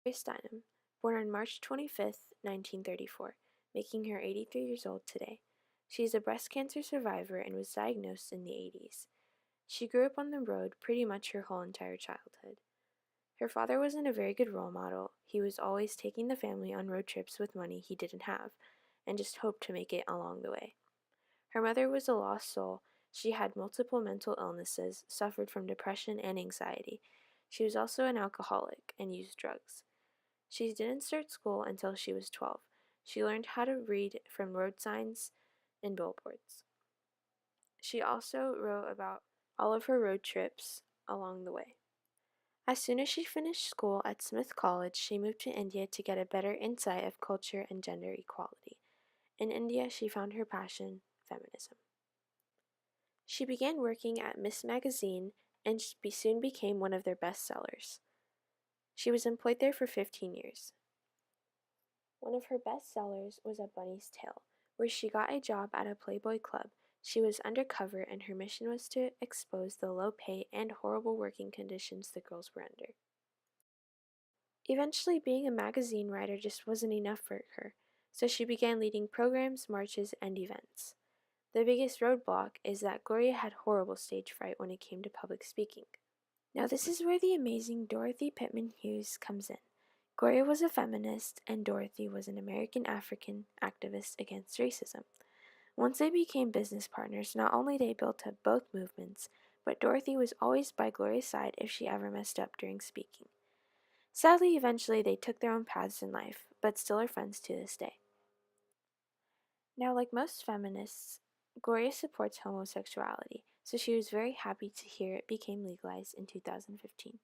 Gloria Steinem, born on March 25, 1934, making her 83 years old today. She is a breast cancer survivor and was diagnosed in the 80s. She grew up on the road pretty much her whole entire childhood. Her father wasn't a very good role model. He was always taking the family on road trips with money he didn't have, and just hoped to make it along the way. Her mother was a lost soul. She had multiple mental illnesses, suffered from depression and anxiety. She was also an alcoholic and used drugs. She didn't start school until she was 12. She learned how to read from road signs and billboards. She also wrote about all of her road trips along the way. As soon as she finished school at Smith College, she moved to India to get a better insight of culture and gender equality. In India, she found her passion, feminism. She began working at Miss Magazine and soon became one of their best sellers. She was employed there for 15 years. One of her best sellers was A Bunny's Tale, where she got a job at a Playboy club. She was undercover and her mission was to expose the low pay and horrible working conditions the girls were under. Eventually, being a magazine writer just wasn't enough for her, so she began leading programs, marches, and events. The biggest roadblock is that Gloria had horrible stage fright when it came to public speaking. Now, this is where the amazing Dorothy Pitman Hughes comes in. Gloria was a feminist, and Dorothy was an American African activist against racism. Once they became business partners, not only they built up both movements, but Dorothy was always by Gloria's side if she ever messed up during speaking. Sadly, eventually they took their own paths in life, but still are friends to this day. Now, like most feminists, Gloria supports homosexuality, so she was very happy to hear it became legalized in 2015.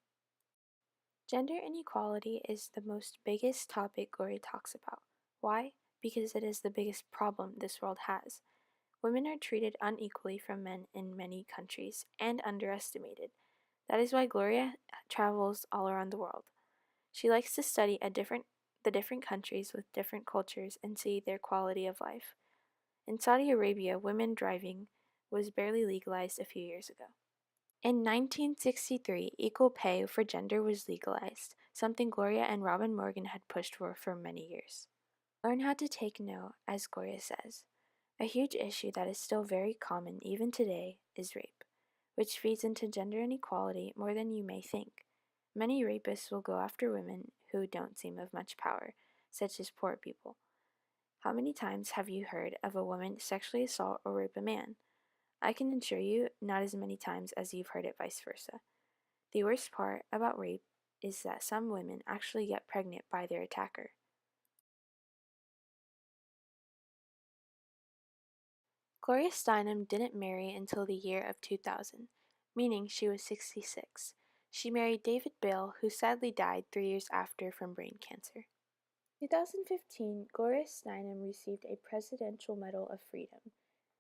Gender inequality is the most biggest topic Gloria talks about. Why? Because it is the biggest problem this world has. Women are treated unequally from men in many countries and underestimated. That is why Gloria travels all around the world. She likes to study the different countries with different cultures and see their quality of life. In Saudi Arabia, women driving was barely legalized a few years ago. In 1963, equal pay for gender was legalized, something Gloria and Robin Morgan had pushed for many years. Learn how to take no, as Gloria says. A huge issue that is still very common even today is rape, which feeds into gender inequality more than you may think. Many rapists will go after women who don't seem of much power, such as poor people. How many times have you heard of a woman sexually assault or rape a man? I can assure you, not as many times as you've heard it vice versa. The worst part about rape is that some women actually get pregnant by their attacker. Gloria Steinem didn't marry until the year of 2000, meaning she was 66. She married David Bale, who sadly died 3 years after from brain cancer. In 2015, Gloria Steinem received a Presidential Medal of Freedom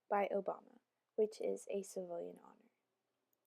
by Obama, which is a civilian honor.